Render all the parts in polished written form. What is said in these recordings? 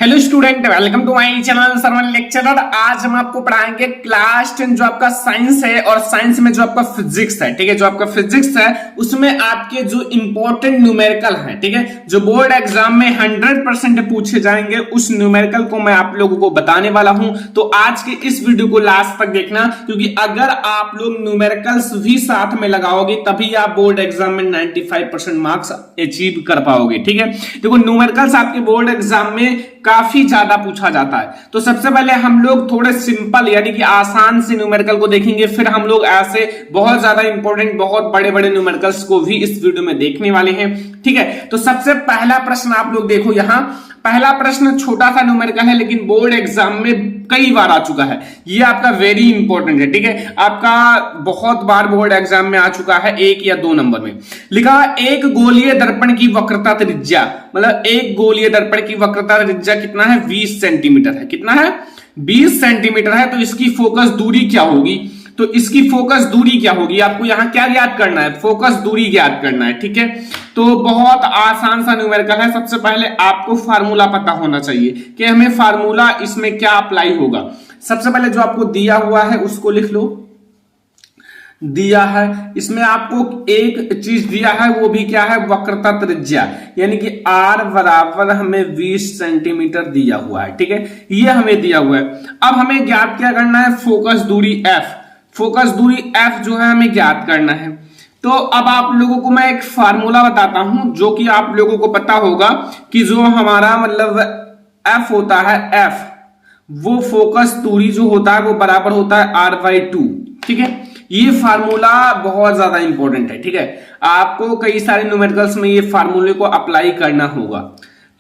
Hello student, welcome to my channel Sarvan lecturer. आज हम आपको पढ़ाएंगे क्लास 10 जो आपका साइंस है और साइंस में जो आपका फिजिक्स है। ठीक है, जो आपका फिजिक्स है उसमें आपके जो इंपॉर्टेंट न्यूमेरिकल है, ठीक है, जो बोर्ड एग्जाम में 100% पूछे जाएंगे, उस न्यूमेरिकल को मैं आप लोगों को बताने वाला हूं। तो आज के इस वीडियो को लास्ट तक देखना, क्योंकि अगर आप लोग न्यूमेरिकल्स भी साथ में लगाओगे तभी आप बोर्ड एग्जाम में 95% मार्क्स अचीव कर पाओगे। ठीक है, देखो न्यूमेरिकल्स आपके बोर्ड एग्जाम में काफी ज्यादा पूछा जाता है। तो सबसे पहले हम लोग थोड़े सिंपल यानी कि आसान से न्यूमेरिकल को देखेंगे, फिर हम लोग ऐसे बहुत ज्यादा इंपॉर्टेंट बहुत बड़े बड़े न्यूमेरिकल्स को भी इस वीडियो में देखने वाले हैं। ठीक है, तो सबसे पहला प्रश्न आप लोग देखो, यहां पहला प्रश्न छोटा सा न्यूमेरिकल है लेकिन बोर्ड एग्जाम में कई बार आ चुका है। ये आपका वेरी इंपॉर्टेंट है। ठीक है, आपका बहुत बार बोर्ड एग्जाम में आ चुका है, 1 या 2 नंबर में लिखा एक गोलीय दर्पण की वक्रता त्रिज्या, मतलब एक गोलीय दर्पण की वक्रता त्रिज्या कितना है, 20 सेंटीमीटर है। कितना है, 20 सेंटीमीटर है। तो इसकी फोकस दूरी क्या होगी, तो इसकी फोकस दूरी क्या होगी, आपको यहां क्या ज्ञात करना है, फोकस दूरी ज्ञात करना है। ठीक है, तो बहुत आसान सा न्यूमेरिकल है। सबसे पहले आपको फार्मूला पता होना चाहिए कि हमें फार्मूला इसमें क्या अप्लाई होगा। सबसे पहले जो आपको दिया हुआ है उसको लिख लो। दिया है इसमें आपको एक चीज दिया है, वो भी क्या है, वक्रता त्रिज्या, यानी कि r बराबर हमें 20 सेंटीमीटर दिया हुआ है। ठीक है, ये हमें दिया हुआ है। अब हमें ज्ञात क्या करना है, फोकस दूरी f। फोकस दूरी f जो है हमें ज्ञात करना है। तो अब आप लोगों को मैं एक फार्मूला बताता हूं जो कि आप लोगों को पता होगा कि जो हमारा मतलब f होता है, f वो फोकस दूरी जो होता है वो बराबर होता है r/2। ठीक है, ये फार्मूला बहुत ज्यादा इंपॉर्टेंट है। ठीक है, आपको कई सारे न्यूमेरिकल्स में ये फार्मूले को अप्लाई करना होगा।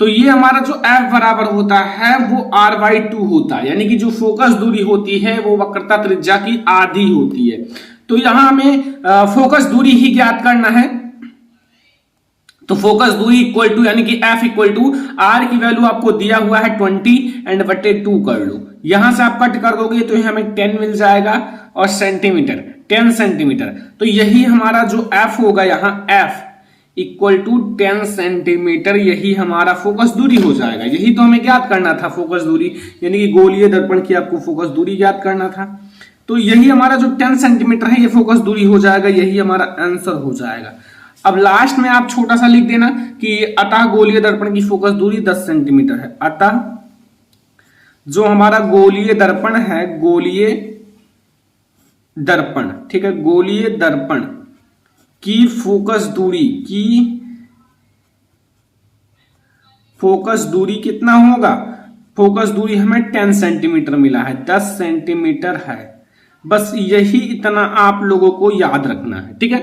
तो ये हमारा जो f बराबर होता है वो r/2 होता है, यानी कि जो फोकस दूरी होती है वो वक्रता त्रिज्या की आधी होती है। तो यहां हमें फोकस दूरी ही ज्ञात करना है। तो फोकस दूरी इक्वल टू यानी कि f इक्वल टू r की वैल्यू आपको दिया हुआ है 20 एंड बटे 2 कर लो। यहां से आप कट कर दोगे तो हमें 10 मिल जाएगा और सेंटीमीटर 10 सेंटीमीटर। तो यही हमारा जो f होगा, यहां f इक्वल टू 10 सेंटीमीटर, यही हमारा फोकस दूरी हो जाएगा। यही तो हमें ज्ञात करना था, फोकस दूरी, यानी कि गोलीय दर्पण की आपको फोकस दूरी ज्ञात करना था। तो यही हमारा जो 10 सेंटीमीटर है ये फोकस दूरी हो जाएगा, यही हमारा आंसर हो जाएगा। अब लास्ट में आप छोटा सा लिख देना कि अतः गोलीय दर्पण की फोकस दूरी 10 सेंटीमीटर है। अतः जो हमारा गोलीय दर्पण है, गोलीय दर्पण, ठीक है, गोलीय दर्पण की फोकस दूरी कितना होगा, फोकस दूरी हमें 10 सेंटीमीटर मिला है, 10 सेंटीमीटर है। बस यही इतना आप लोगों को याद रखना है। ठीक है,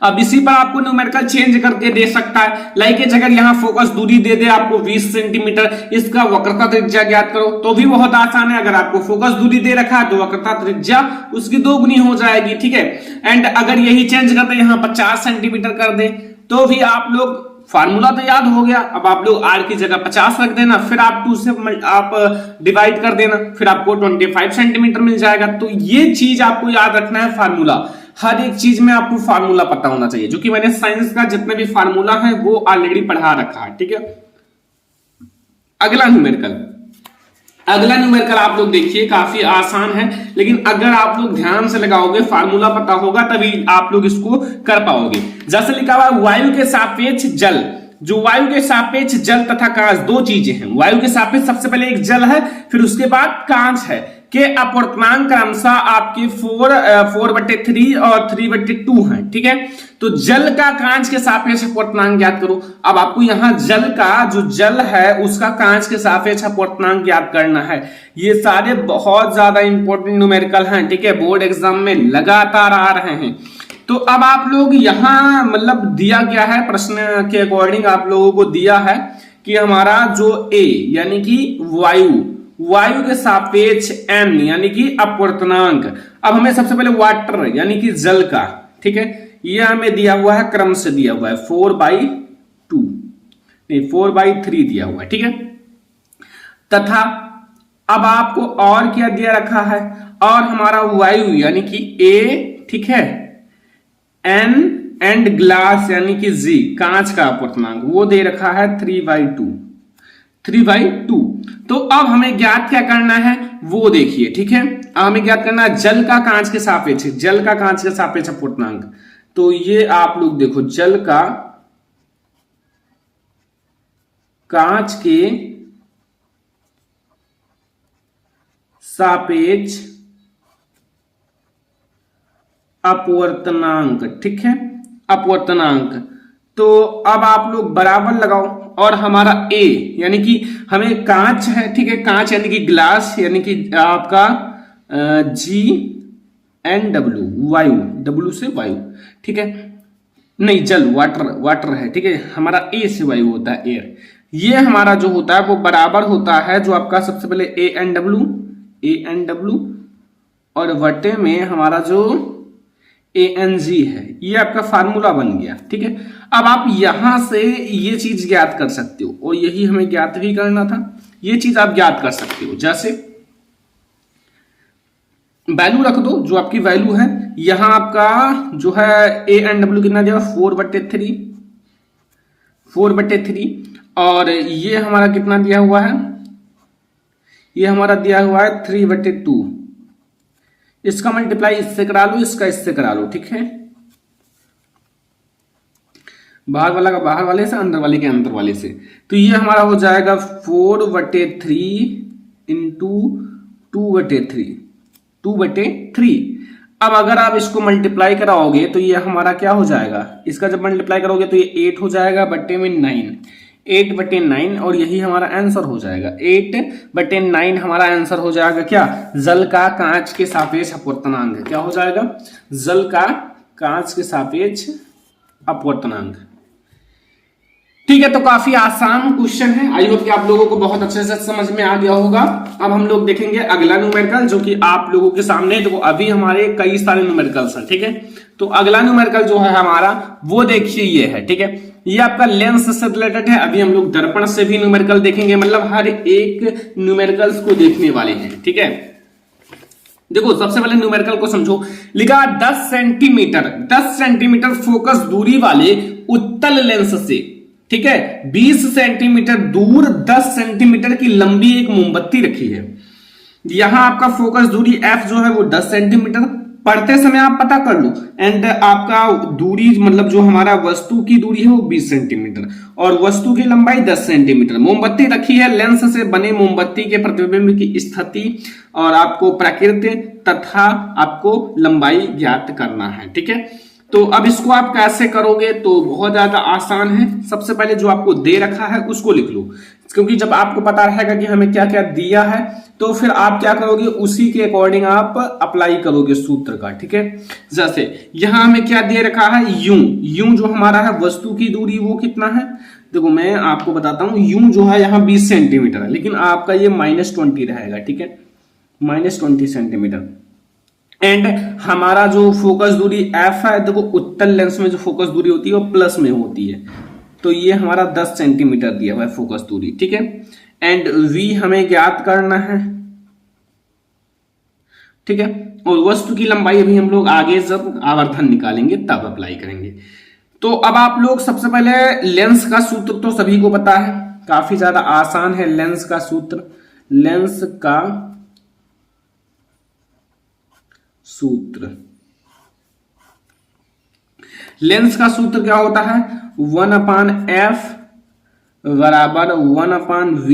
अब इसी पर आपको न्यूमेरिकल चेंज करके दे सकता है। लाइक अगर यहां फोकस दूरी दे दे आपको 20 सेंटीमीटर, इसका वक्रता त्रिज्या ज्ञात करो, तो भी बहुत आसान है। अगर आपको फोकस दूरी दे रखा है तो वक्रता त्रिज्या उसकी 2 गुनी हो जाएगी। ठीक है, एंड अगर यही चेंज कर दे, यहां 50 सेंटीमीटर कर दे तो भी आप लोग, फार्मूला तो याद हो गया। अब आप लोग r की जगह 50 रख देना, फिर आप 2 से आप डिवाइड कर देना, फिर आपको 25 सेंटीमीटर मिल जाएगा। तो ये चीज आपको याद रखना है, फार्मूला, हर एक चीज में आपको फार्मूला पता होना चाहिए, जो कि मैंने साइंस का जितने भी फार्मूला है वो ऑलरेडी पढ़ा रखा है। ठीक है, अगला न्यूमेरिकल आप लोग देखिए, काफी आसान है, लेकिन अगर आप लोग ध्यान से लगाओगे, फार्मूला पता होगा तभी आप लोग इसको कर पाओगे। जैसे लिखा हुआ वायु के सापेक्ष जल, जो वायु के सापेक्ष जल तथा कांच, 2 चीजें हैं। वायु के सापेक्ष सबसे पहले एक जल है, फिर उसके बाद कांच है, के अपवर्तनांक क्रमशः आपके 4/3 और 3/2 है। ठीक है, तो जल का कांच के सापेक्ष अपवर्तनांक ज्ञात करो। अब आपको यहां जल का जो जल है उसका कांच के सापेक्ष अपवर्तनांक ज्ञात करना है। ये सारे बहुत ज्यादा इंपॉर्टेंट न्यूमेरिकल हैं। ठीक है, बोर्ड एग्जाम में लगातार आ रहे हैं। तो अब आप लोग यहां मतलब दिया क्या है, प्रश्न के अकॉर्डिंग आप लोगों को दिया है कि हमारा जो A यानी कि वायु के सापेक्ष n यानी कि अपवर्तनांक। अब हमें सबसे पहले वाटर यानी कि जल का, ठीक है, यह हमें दिया हुआ है, क्रम से दिया हुआ है 4/2 नहीं 4/3 दिया हुआ है। ठीक है, तथा अब आपको और क्या दिया रखा है, और हमारा वायु यानी कि A, ठीक है, N एंड ग्लास यानी कि G कांच का अपवर्तनांक वो दे रखा है 3/2। 3/2। तो अब हमें ज्ञात क्या करना है वो देखिए, ठीक है। अब हमें ज्ञात करना है जल का कांच के सापेक्ष, जल का कांच के सापेक्ष अपवर्तनांक। तो ये आप लोग देखो, जल का कांच के सापेक्ष अपवर्तनांक, ठीक है, अपवर्तनांक। तो अब आप लोग बराबर लगाओ, और हमारा ए यानी कि हमें कांच है, ठीक है, कांच यानी कि ग्लास, यानी कि आपका GNW वायु, W से वायु, ठीक है, नहीं जल, वाटर, वाटर है, ठीक है, हमारा ए से वायु होता है, एयर। ये हमारा जो होता है वो बराबर होता है जो आपका सबसे पहले ANW और वटे में हमारा जो ANG है, ये आपका फार्मूला बन गया, ठीक है। अब आप यहां से ये चीज ज्ञात कर सकते हो, और यही हमें ज्ञात भी करना था। ये चीज आप ज्ञात कर सकते हो, जैसे वैल्यू रख दो, जो आपकी वैल्यू है यहां आपका जो है ANW कितना दिया, 4/3, 4/3, और ये हमारा कितना दिया हुआ है, ये हमारा दिया हुआ है 3/2। इसका मल्टीप्लाई इससे करा लो, इसका इससे करा लो, ठीक है, बाहर वाला का बाहर वाले से, अंदर वाले के अंदर वाले से। तो ये हमारा हो जाएगा 4/3 इंटू 2/3, 2/3। अब अगर आप इसको मल्टीप्लाई कराओगे तो ये हमारा क्या हो जाएगा, इसका जब मल्टीप्लाई करोगे तो ये 8 हो जाएगा, बट्टे में 9, 8/9, और यही हमारा आंसर हो जाएगा। 8/9 हमारा आंसर हो जाएगा क्या, जल का कांच के सापेक्ष अपवर्तनांक। क्या हो जाएगा, जल का कांच के सापेक्ष अपवर्तनांक। ठीक है, तो काफी आसान क्वेश्चन है, आई होप कि आप लोगों को बहुत अच्छे से समझ में आ गया होगा। अब हम लोग देखेंगे अगला न्यूमेरिकल, जो कि आप लोगों के सामने, देखो अभी हमारे कई सारे न्यूमेरिकल्स हैं, ठीक है। तो अगला न्यूमेरिकल जो है हमारा वो देखिए ये है, ठीक है, ये आपका लेंस से रिलेटेड है। अभी हम लोग दर्पण से भी न्यूमेरिकल देखेंगे, मतलब हर एक न्यूमेरिकल्स को देखने वाले हैं, ठीक है। देखो सबसे पहले न्यूमेरिकल को समझो, लिखा 10 सेंटीमीटर, 10 सेंटीमीटर फोकस दूरी वाले उत्तल लेंस से, ठीक है, 20 सेंटीमीटर दूर 10 सेंटीमीटर की लंबी एक मोमबत्ती रखी है। यहां आपका फोकस दूरी f जो है वो 10 सेंटीमीटर, पढ़ते समय आप पता कर लो, एंड आपका दूरी मतलब जो हमारा वस्तु की दूरी है वो 20 सेंटीमीटर, और वस्तु की लंबाई 10 सेंटीमीटर। मोमबत्ती रखी है, लेंस से बने मोमबत्ती के प्रतिबिंब की स्थिति और आपको प्रकृति तथा आपको लंबाई ज्ञात करना है, ठीक है। तो अब इसको आप कैसे करोगे, तो बहुत ज्यादा आसान है। सबसे पहले जो आपको दे रखा है उसको लिख लो, क्योंकि जब आपको पता रहेगा कि हमें क्या क्या दिया है तो फिर आप क्या करोगे, उसी के अकॉर्डिंग आप अप्लाई करोगे सूत्र का, ठीक है। जैसे यहां हमें क्या दे रखा है, यूं जो हमारा है वस्तु की दूरी वो कितना है, देखो मैं आपको बताता हूं, यूं जो है यहाँ 20 सेंटीमीटर है, लेकिन आपका ये -20 रहेगा, ठीक है, -20 सेंटीमीटर। एंड हमारा जो फोकस दूरी f है, देखो उत्तल लेंस में जो फोकस दूरी होती है वो प्लस में होती है, तो ये हमारा 10 सेंटीमीटर दिया हुआ है फोकस दूरी, ठीक है। एंड v हमें ज्ञात करना है, ठीक है, और वस्तु की लंबाई अभी हम लोग आगे जब आवर्धन निकालेंगे तब अप्लाई करेंगे। तो अब आप लोग सबसे पहले लेंस का सूत्र तो सभी को पता है, काफी ज्यादा आसान है लेंस का सूत्र। लेंस का सूत्र, लेंस का सूत्र क्या होता है, 1/f बराबर 1/v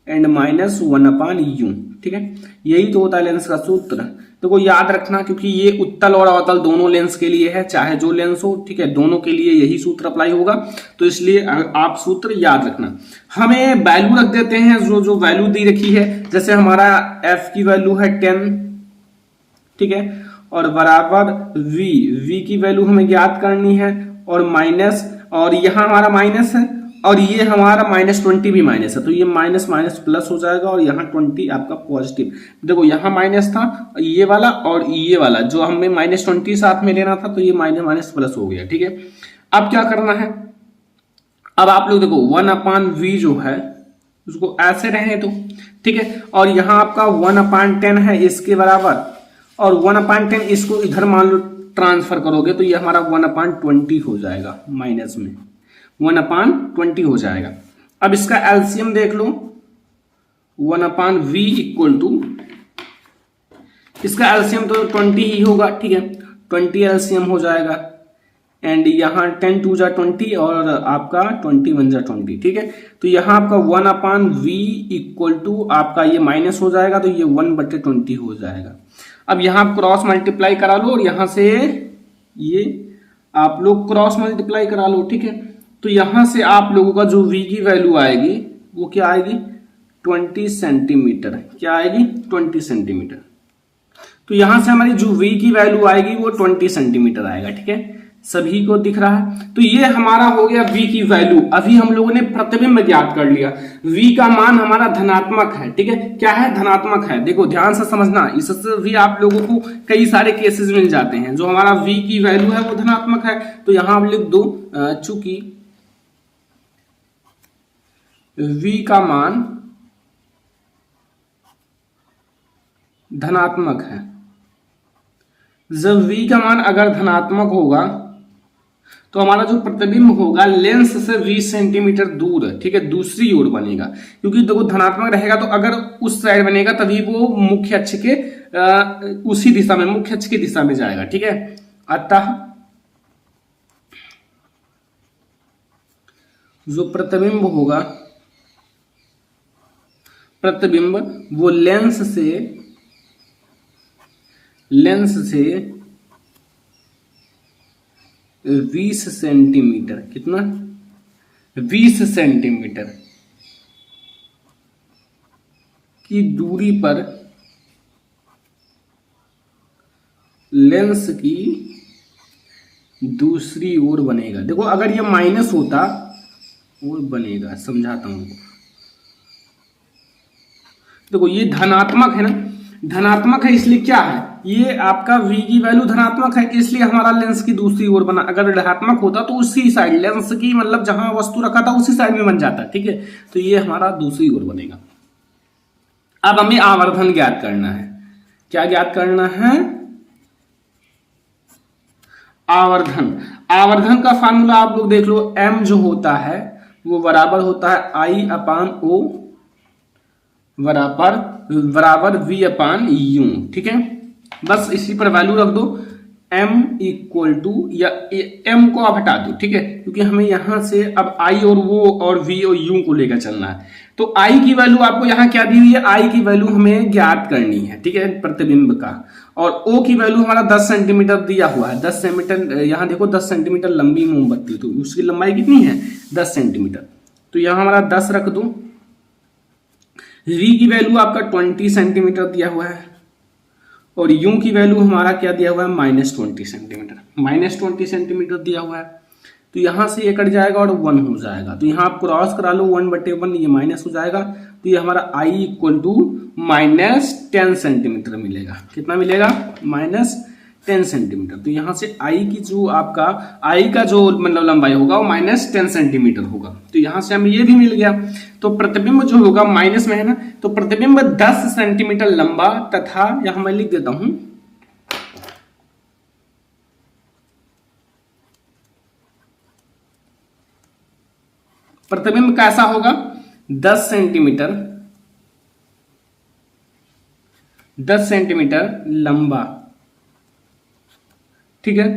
एंड -1/u, ठीक है, यही तो होता है लेंस का सूत्र। तो को याद रखना, क्योंकि ये उत्तल और अवतल दोनों लेंस के लिए है, चाहे जो लेंस हो, ठीक है, दोनों के लिए यही सूत्र अप्लाई होगा, तो इसलिए आप सूत्र याद रखना। हमें वैल्यू रख देते हैं, जो वैल्यू दी रखी है, जैसे हमारा f की वैल्यू है 10, ठीक है, और बराबर v की वैल्यू हमें ज्ञात करनी है, और माइनस, और यहां हमारा माइनस है, और ये हमारा -20 भी माइनस है, तो ये माइनस माइनस प्लस हो जाएगा, और यहाँ 20 आपका पॉजिटिव। देखो यहाँ माइनस था ये वाला, और ये वाला जो हमें -20 साथ में लेना था, तो ये माइनस प्लस हो गया, ठीक है। अब क्या करना है, अब आप लोग देखो 1/v जो है उसको ऐसे रहे तो, ठीक है, और यहाँ आपका 1/10 है इसके बराबर, और 1/10 इसको इधर मान लो ट्रांसफर करोगे तो ये हमारा 1/20 हो जाएगा, माइनस में 1/20 हो जाएगा। अब इसका एलसीएम देख लो, 1/v इक्वल टू, इसका एलसीएम तो 20 ही होगा, ठीक है, 20 एलसीएम हो जाएगा। एंड यहाँ 10 2 जा 20 और आपका 20 1 जा 20, ठीक है। तो यहाँ आपका 1/v इक्वल टू आपका ये माइनस हो जाएगा, तो ये 1/20 हो जाएगा। अब यहाँ आप क्रॉस मल्टीप्लाई करा लो और यहाँ से ये आप लोग क्रॉस मल्टीप्लाई करा लो, ठीक है। तो यहाँ से आप लोगों का जो v की वैल्यू आएगी वो क्या आएगी, 20 सेंटीमीटर। क्या आएगी, 20 सेंटीमीटर। तो यहां से हमारी जो v की वैल्यू आएगी वो 20 सेंटीमीटर आएगा, ठीक है, सभी को दिख रहा है। तो ये हमारा हो गया v की वैल्यू। अभी हम लोगों ने प्रतिबिंब ज्ञात कर लिया, v का मान हमारा धनात्मक है, ठीक है। क्या है, धनात्मक है। देखो ध्यान से समझना, इससे भी आप लोगों को कई सारे केसेस मिल जाते हैं। जो हमारा v की वैल्यू है वो धनात्मक है, तो यहां आप लिख दो चूंकि v का मान धनात्मक है। जब v का मान अगर धनात्मक होगा तो हमारा जो प्रतिबिंब होगा लेंस से 20 सेंटीमीटर दूर, ठीक है, दूसरी ओर बनेगा। क्योंकि देखो धनात्मक रहेगा तो अगर उस साइड बनेगा तभी वो मुख्य अक्ष के उसी दिशा में, मुख्य अक्ष की दिशा में जाएगा, ठीक है। अतः जो प्रतिबिंब होगा, प्रतिबिंब वो लेंस से 20 सेंटीमीटर, कितना, 20 सेंटीमीटर की दूरी पर लेंस की दूसरी ओर बनेगा। देखो अगर ये माइनस होता और बनेगा, समझाता हूं। देखो ये धनात्मक है ना, धनात्मक है इसलिए क्या है, ये आपका v की वैल्यू धनात्मक है इसलिए हमारा लेंस की दूसरी ओर बना। अगर ऋणात्मक होता तो उसी साइड, लेंस की मतलब जहां वस्तु रखा था उसी साइड में बन जाता, ठीक है। तो ये हमारा दूसरी ओर बनेगा। अब हमें आवर्धन ज्ञात करना है। क्या ज्ञात करना है, आवर्धन। आवर्धन का फार्मूला आप लोग देख लो, m जो होता है वो बराबर होता है I/O बराबर V/U, ठीक है। बस इसी पर वैल्यू रख दो, m इक्वल टू, या m को आप हटा दो, ठीक है, क्योंकि हमें यहां से अब I और वो और V और U को लेकर चलना है। तो I की वैल्यू आपको यहां क्या दी हुई है, I की वैल्यू हमें ज्ञात करनी है, ठीक है, प्रतिबिंब का। और O की वैल्यू हमारा 10 सेंटीमीटर दिया हुआ है। 10 सेंटीमीटर, यहां देखो 10 सेंटीमीटर लंबी मोमबत्ती, तो उसकी लंबाई कितनी है, 10 सेंटीमीटर। तो यहां हमारा 10 रख दो। V की वैल्यू आपका 20 सेंटीमीटर दिया हुआ है और U की वैल्यू हमारा क्या दिया हुआ है, -20 सेंटीमीटर। -20 सेंटीमीटर दिया हुआ है, तो यहां से ये कट जाएगा और 1 हो जाएगा। तो यहां आप क्रॉस करा लो, 1/1 ये माइनस हो जाएगा। तो ये हमारा I इक्वल टू -10 सेंटीमीटर मिलेगा। कितना मिलेगा, -10 सेंटीमीटर। तो यहां से I की जो आपका I का जो मतलब लंबाई होगा वो -10 सेंटीमीटर होगा। तो यहां से हमें ये भी मिल गया। तो प्रतिबिंब जो होगा माइनस में है ना, तो प्रतिबिंब 10 सेंटीमीटर लंबा तथा, यहां मैं लिख देता हूं, प्रतिबिंब कैसा होगा, 10 सेंटीमीटर लंबा, ठीक है,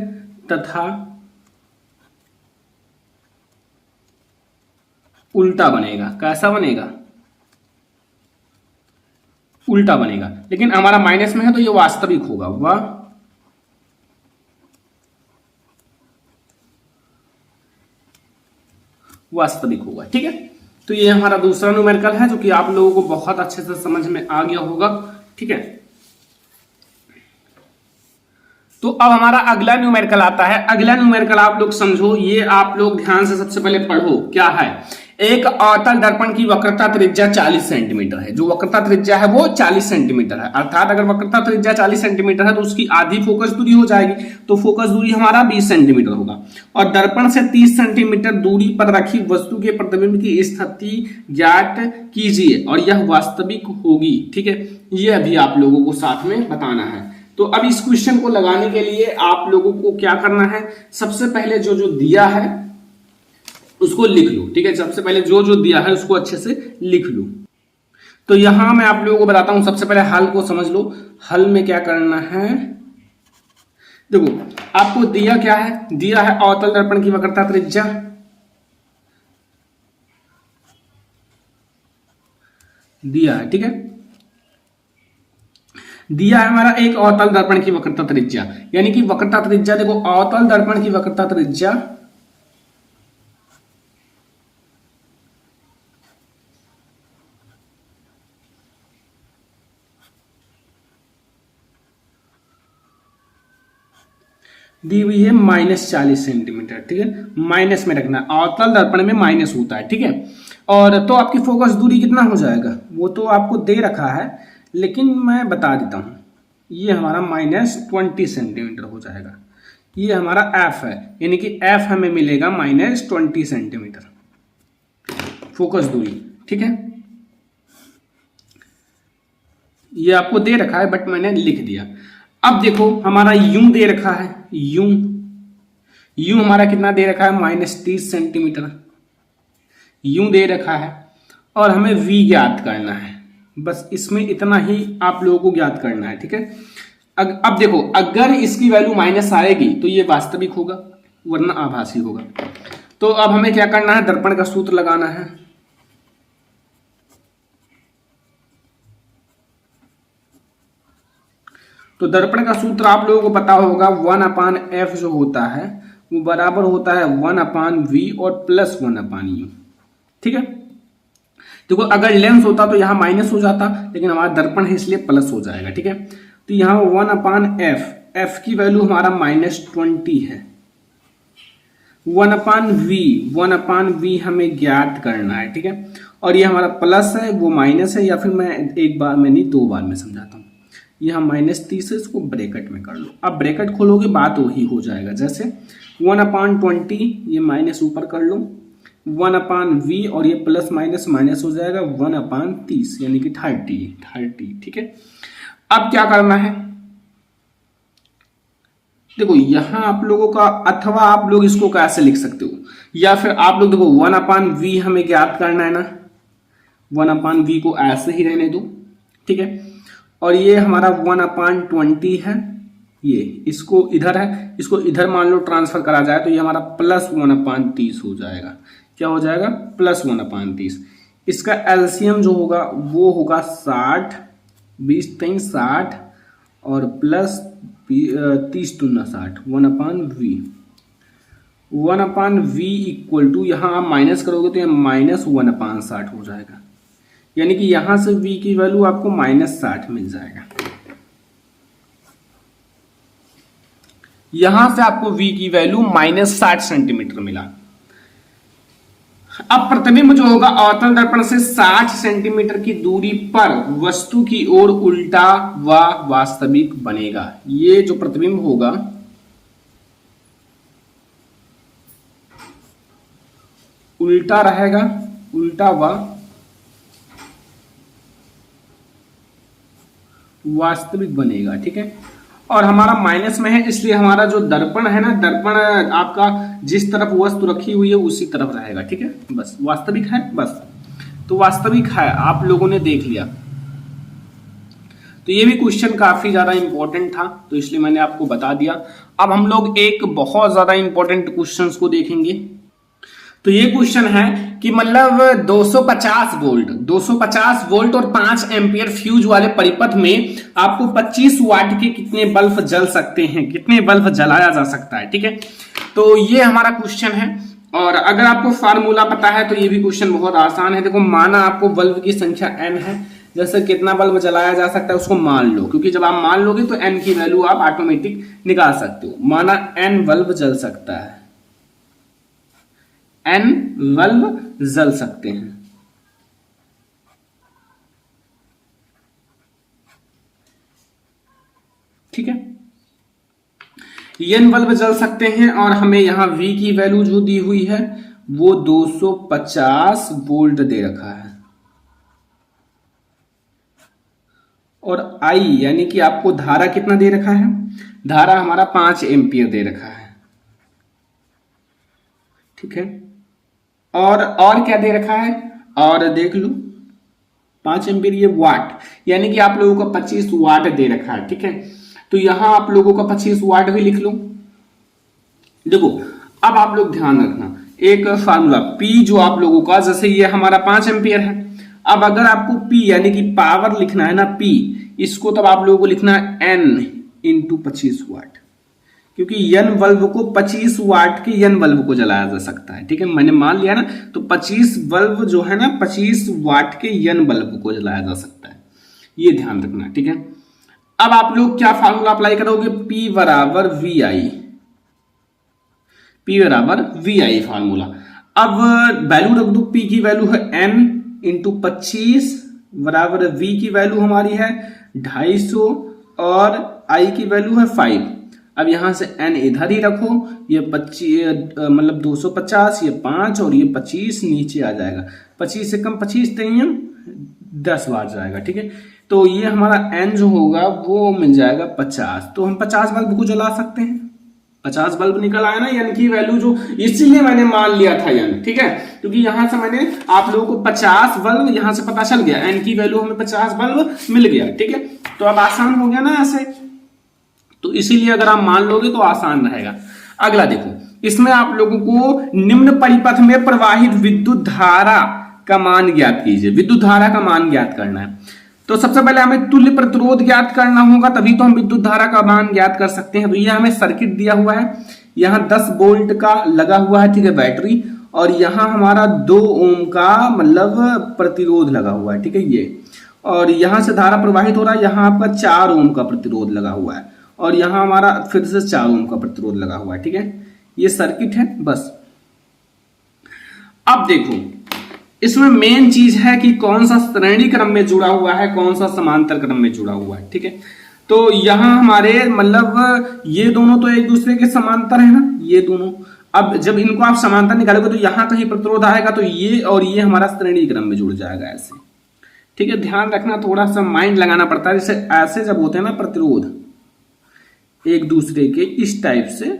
तथा उल्टा बनेगा। कैसा बनेगा, उल्टा बनेगा। लेकिन हमारा माइनस में है तो ये वास्तविक होगा, वह वास्तविक होगा, ठीक है। तो ये हमारा दूसरा न्यूमेरिकल है जो कि आप लोगों को बहुत अच्छे से समझ में आ गया होगा, ठीक है। तो अब हमारा अगला न्यूमेरिकल आता है। अगला न्यूमेरिकल आप लोग समझो, ये आप लोग ध्यान से सबसे पहले पढ़ो। क्या है, एक अवतल दर्पण की वक्रता त्रिज्या 40 सेंटीमीटर है। जो वक्रता त्रिज्या है वो 40 सेंटीमीटर है, अर्थात अगर वक्रता त्रिज्या 40 सेंटीमीटर है तो उसकी आधी फोकस दूरी हो जाएगी, तो फोकस दूरी हमारा 20 सेंटीमीटर होगा। और दर्पण से 30 सेंटीमीटर दूरी पर रखी वस्तु के प्रतिबिंब की स्थिति ज्ञात कीजिए और यह वास्तविक होगी, ठीक है। ये अभी आप लोगों को साथ में बताना है। तो अब इस क्वेश्चन को लगाने के लिए आप लोगों को क्या करना है, सबसे पहले जो दिया है उसको लिख लो। ठीक है, सबसे पहले जो जो दिया है उसको अच्छे से लिख लो। तो यहां मैं आप लोगों को बताता हूं, सबसे पहले हल को समझ लो। हल में क्या करना है, देखो आपको दिया क्या है, दिया है अवतल दर्पण की वक्रता त्रिज्या, दिया है। ठीक है, दिया है हमारा एक अवतल दर्पण की वक्रता त्रिज्या, यानी कि वक्रता त्रिज्या देखो, अवतल दर्पण की वक्रता त्रिज्या दी हुई है -40 सेंटीमीटर। ठीक है, माइनस में रखना, अवतल दर्पण में माइनस होता है। ठीक है, और तो आपकी फोकस दूरी कितना हो जाएगा वो तो आपको दे रखा है, लेकिन मैं बता देता हूं, ये हमारा -20 सेंटीमीटर हो जाएगा। ये हमारा एफ है, यानी कि एफ हमें मिलेगा -20 सेंटीमीटर फोकस दूरी। ठीक है, ये आपको दे रखा है बट मैंने लिख दिया। अब देखो हमारा यूं दे रखा है, यूं यूं हमारा कितना दे रखा है, -30 सेंटीमीटर यूं दे रखा है, और हमें v ज्ञात करना है। बस इसमें इतना ही आप लोगों को ज्ञात करना है। ठीक है, अब देखो अगर इसकी वैल्यू माइनस आएगी तो ये वास्तविक होगा, वरना आभासी होगा। तो अब हमें क्या करना है, दर्पण का सूत्र लगाना है। तो दर्पण का सूत्र आप लोगों को पता होगा, 1/f जो होता है वो बराबर होता है 1/v और +1/u। ठीक है, देखो अगर लेंस होता तो यहां माइनस हो जाता, लेकिन हमारा दर्पण है इसलिए प्लस हो जाएगा। ठीक है, तो यहां 1/f, f की वैल्यू हमारा -20 है, 1/v हमें ज्ञात करना है। ठीक है, और ये हमारा प्लस है वो माइनस है, या फिर मैं एक बार में नहीं 2 बार में समझाता हूं। यह -30 है, इसको ब्रैकेट में कर लो। अब ब्रैकेट खोलोगे बात वही हो जाएगा, जैसे 1/20, ये माइनस ऊपर कर लो, 1/v और ये प्लस माइनस माइनस हो जाएगा 1/30, यानी कि 30। ठीक है, अब क्या करना है, देखो यहां आप लोगों का, अथवा आप लोग इसको कैसे लिख सकते हो, या फिर आप लोग देखो 1/v हमें ज्ञात करना है ना, 1/v को ऐसे ही रहने दो। ठीक है, और ये हमारा 1/20 है, ये इसको इधर है, इसको इधर मान लो ट्रांसफर करा जाए तो ये हमारा +1/30 हो जाएगा। क्या हो जाएगा, +1/30। इसका एलसीएम जो होगा वो होगा 60, 20 3 60 और प्लस 30 दूना 60, 1/v। 1/v इक्वल टू, यहां आप माइनस करोगे तो ये -1/60 हो जाएगा, यानी कि यहां से v की वैल्यू आपको -60 मिल जाएगा। यहां से आपको v की वैल्यू -60 सेंटीमीटर मिला। अब प्रतिबिंब जो होगा अवतल दर्पण से 60 सेंटीमीटर की दूरी पर वस्तु की ओर उल्टा व वास्तविक बनेगा। ये जो प्रतिबिंब होगा उल्टा रहेगा, उल्टा व वास्तविक बनेगा। ठीक है, और हमारा माइनस में है, इसलिए हमारा जो दर्पण है ना, दर्पण आपका जिस तरफ वस्तु रखी हुई है उसी तरफ रहेगा। ठीक है, बस वास्तविक है, बस तो वास्तविक है, आप लोगों ने देख लिया। तो ये भी क्वेश्चन काफी ज्यादा इंपॉर्टेंट था, तो इसलिए मैंने आपको बता दिया। अब हम लोग एक बहुत ज्यादा इंपॉर्टेंट क्वेश्चन को देखेंगे। तो ये क्वेश्चन है कि मतलब 250 वोल्ट और 5 एम्पियर फ्यूज वाले परिपथ में आपको 25 वाट के कितने बल्ब जल सकते हैं, कितने बल्ब जलाया जा सकता है। ठीक है, तो ये हमारा क्वेश्चन है, और अगर आपको फार्मूला पता है तो ये भी क्वेश्चन बहुत आसान है। देखो माना आपको बल्ब की संख्या n है, जैसे कितना बल्ब जलाया जा सकता है उसको मान लो, क्योंकि जब आप मान लोगे तो n की वैल्यू आप ऑटोमेटिक निकाल सकते हो। माना n बल्ब जल सकता है, n बल्ब जल सकते हैं। ठीक है, n बल्ब जल सकते हैं, और हमें यहां v की वैल्यू जो दी हुई है वो 250 वोल्ट दे रखा है, और I यानी कि आपको धारा कितना दे रखा है, धारा हमारा 5 एम्पियर दे रखा है। ठीक है, और क्या दे रखा है, और देख लो 5 एम्पीयर, ये वाट, यानी कि आप लोगों को 25 वाट दे रखा है। ठीक है, तो यहां आप लोगों का 25 वाट भी लिख लो। देखो अब आप लोग ध्यान रखना एक फार्मूला P जो आप लोगों का, जैसे ये हमारा 5 एम्पीयर है, अब अगर आपको P यानी कि पावर लिखना है ना P, इसको तब आप लोगों को लिखना है N इंटू 25 वाट, क्योंकि N बल्ब को 25 वाट के N बल्ब को जलाया जा सकता है। ठीक है, मैंने मान लिया ना, तो 25 बल्ब जो है ना 25 वाट के N बल्ब को जलाया जा सकता है, ये ध्यान रखना। ठीक है, अब आप लोग क्या फार्मूला अप्लाई करोगे, P बराबर VI, P बराबर VI फार्मूला। अब वैल्यू रख दो, P की वैल्यू है N इंटू 25 बराबर V की वैल्यू हमारी है 250 और I की वैल्यू है 5। अब यहां से N इधर ही रखो, ये 25 मतलब 250, ये 5 और ये 25 नीचे आ जाएगा, 25 से कम 25 3 10 बार जाएगा। ठीक है, तो ये हमारा N जो होगा वो मिल जाएगा 50, तो हम 50 बल्ब को जला सकते हैं। 50 बल्ब निकल आया ना N की वैल्यू जो, इसीलिए मैंने मान लिया था N। ठीक है, क्योंकि यहां से मैंने आप लोगों को 50 बल्ब यहां से पता चल गया, N की वैल्यू हमें 50 बल्ब मिल गया। ठीक है, तो अब आसान हो गया ना ऐसे, तो इसीलिए अगर आप मान लोगे तो आसान रहेगा। अगला देखो, इसमें आप लोगों को निम्न परिपथ में प्रवाहित विद्युत धारा का मान ज्ञात कीजिए। विद्युत धारा का मान ज्ञात करना है, तो सबसे पहले हमें तुल्य प्रतिरोध ज्ञात करना होगा, तभी तो हम विद्युत धारा का मान ज्ञात कर सकते हैं। तो यह हमें सर्किट दिया हुआ है, यहाँ 10 वोल्ट का लगा हुआ है, ठीक है, बैटरी, और यहाँ हमारा 2 ओम का मतलब प्रतिरोध लगा हुआ है। ठीक है, ये, और यहाँ से धारा प्रवाहित हो रहा है, यहाँ आपका 4 ओम का प्रतिरोध लगा हुआ है, और यहाँ हमारा फिर से 4 ओम का प्रतिरोध लगा हुआ है। ठीक है, ये सर्किट है बस। अब देखो इसमें मेन चीज है कि कौन सा श्रेणी क्रम में जुड़ा हुआ है, कौन सा समांतर क्रम में जुड़ा हुआ है। ठीक है, तो यहां हमारे मतलब ये दोनों तो एक दूसरे के समांतर है ना, ये दोनों। अब जब इनको आप समांतर निकालोगे तो यहां कहीं प्रतिरोध आएगा, तो ये और ये हमारा श्रेणी क्रम में जुड़ जाएगा ऐसे। ठीक है, ध्यान रखना, थोड़ा सा माइंड लगाना पड़ता है। जैसे ऐसे जब होते हैं ना प्रतिरोध एक दूसरे के इस टाइप से,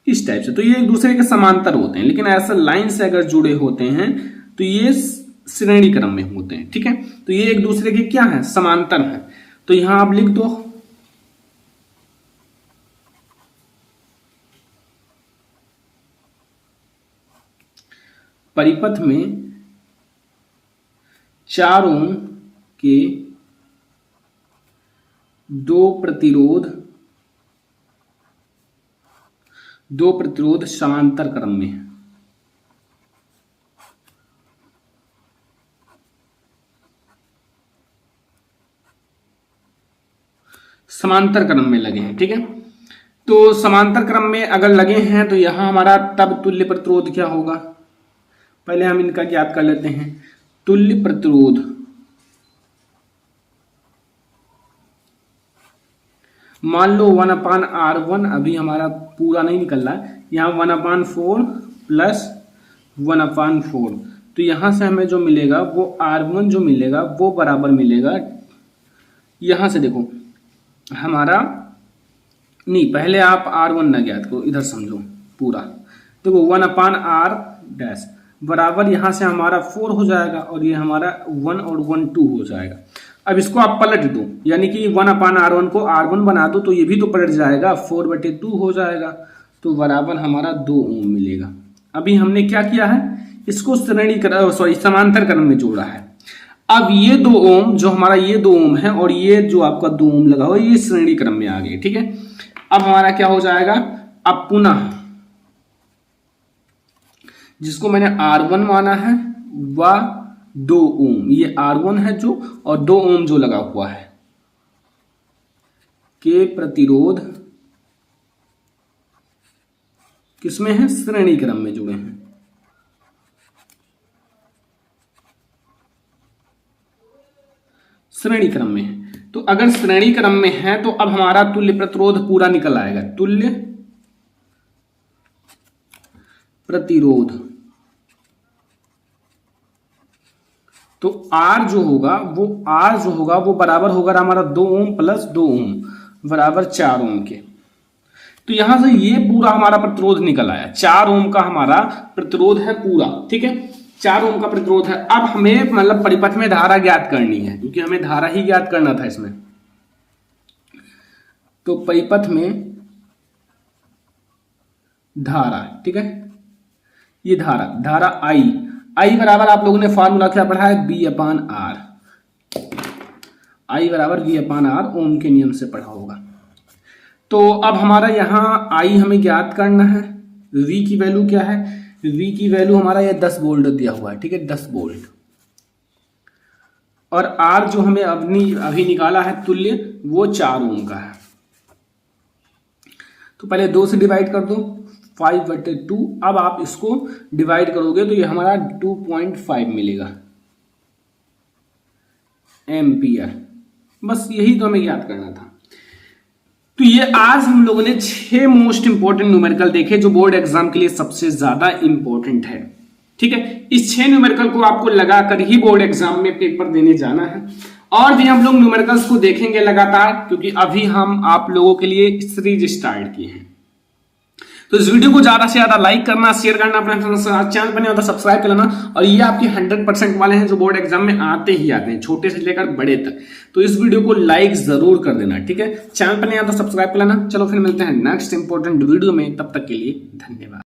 इस टाइप से, तो ये एक दूसरे के समांतर होते हैं, लेकिन ऐसा लाइन से अगर जुड़े होते हैं तो ये श्रेणी क्रम में होते हैं। ठीक है, तो ये एक दूसरे के क्या है, समांतर है। तो यहां आप लिख दो परिपथ में 4 ओम के 2 प्रतिरोध समांतर क्रम में है। समांतर क्रम में लगे हैं। ठीक है, तो समांतर क्रम में अगर लगे हैं तो यहां हमारा तब तुल्य प्रतिरोध क्या होगा, पहले हम इनका ज्ञात कर लेते हैं। तुल्य प्रतिरोध मान लो 1/R1, अभी हमारा पूरा नहीं निकल रहा है, यहाँ 1/4 प्लस 1/4, तो यहां से हमें जो मिलेगा वो R1 जो मिलेगा वो बराबर मिलेगा, यहां से देखो हमारा, नहीं पहले आप R1 ना ज्ञात करो, इधर समझो पूरा, देखो 1/R डैश बराबर यहां से हमारा 4 हो जाएगा, और ये हमारा 1 और 1 2 हो जाएगा। अब इसको आप पलट दो, यानी कि 1/R1 को R1 बना दो, तो ये भी तो पलट जाएगा, 4/2 हो जाएगा, तो बराबर हमारा 2 ओम मिलेगा। अभी हमने क्या किया है, इसको समांतर क्रम में जोड़ा है। अब ये 2 ओम जो हमारा, ये 2 ओम है और ये जो आपका 2 ओम लगा हुआ है, ये श्रेणी क्रम में आ गए। ठीक है, अब हमारा क्या हो जाएगा, अब पुनः जिसको मैंने R1 माना है वह 2 ओम, ये R1 है जो, और 2 ओम जो लगा हुआ है के प्रतिरोध किसमें है, श्रेणी क्रम में जुड़े हैं। श्रेणी क्रम में है, तो अगर श्रेणी क्रम में है तो अब हमारा तुल्य प्रतिरोध पूरा निकल आएगा। तुल्य प्रतिरोध, तो R जो होगा वो बराबर होगा हमारा 2 ओम प्लस 2 ओम बराबर 4 ओम के। तो यहां से ये पूरा हमारा प्रतिरोध निकल आया, 4 ओम का हमारा प्रतिरोध है पूरा, ठीक है, 4 ओम का प्रतिरोध है। अब हमें मतलब परिपथ में धारा ज्ञात करनी है, क्योंकि हमें धारा ही ज्ञात करना था इसमें। तो परिपथ में धारा, ठीक है, ये धारा आई बराबर आप लोगों ने फॉर्मूला क्या पढ़ा है, B/R, आई बराबर V/R ओम के नियम से पढ़ा होगा। तो अब हमारा यहां आई हमें ज्ञात करना है, V की वैल्यू क्या है, V की वैल्यू हमारा ये 10 वोल्ट दिया हुआ है, ठीक है, 10 वोल्ट। और R जो हमें अभी निकाला है तुल्य, वो 4 ओम का है। तो पहले 2 से डिवाइड कर दो, 5/2। अब आप इसको डिवाइड करोगे तो ये हमारा 2.5 मिलेगा एम्पियर। बस यही तो हमें याद करना था। तो ये आज हम लोगों ने 6 मोस्ट इंपोर्टेंट न्यूमेरिकल देखे जो बोर्ड एग्जाम के लिए सबसे ज्यादा इंपॉर्टेंट है, ठीक है। इस 6 न्यूमेरिकल को आपको लगाकर ही बोर्ड एग्जाम में पेपर देने जाना है। और भी हम लोग न्यूमेरिकल्स को देखेंगे लगातार, क्योंकि अभी हम आप लोगों के लिए सीरीज स्टार्ट किए हैं। तो इस वीडियो को ज्यादा से ज्यादा लाइक करना, शेयर करना, अपने चैनल पर नहीं होता सब्सक्राइब कर लेना। और ये आपके 100% वाले हैं जो बोर्ड एग्जाम में आते ही आते हैं, छोटे से लेकर बड़े तक। तो इस वीडियो को लाइक जरूर कर देना, ठीक है। चैनल पर नहीं आता सब्सक्राइब कर लेना। चलो फिर मिलते हैं नेक्स्ट इंपॉर्टेंट वीडियो में, तब तक के लिए धन्यवाद।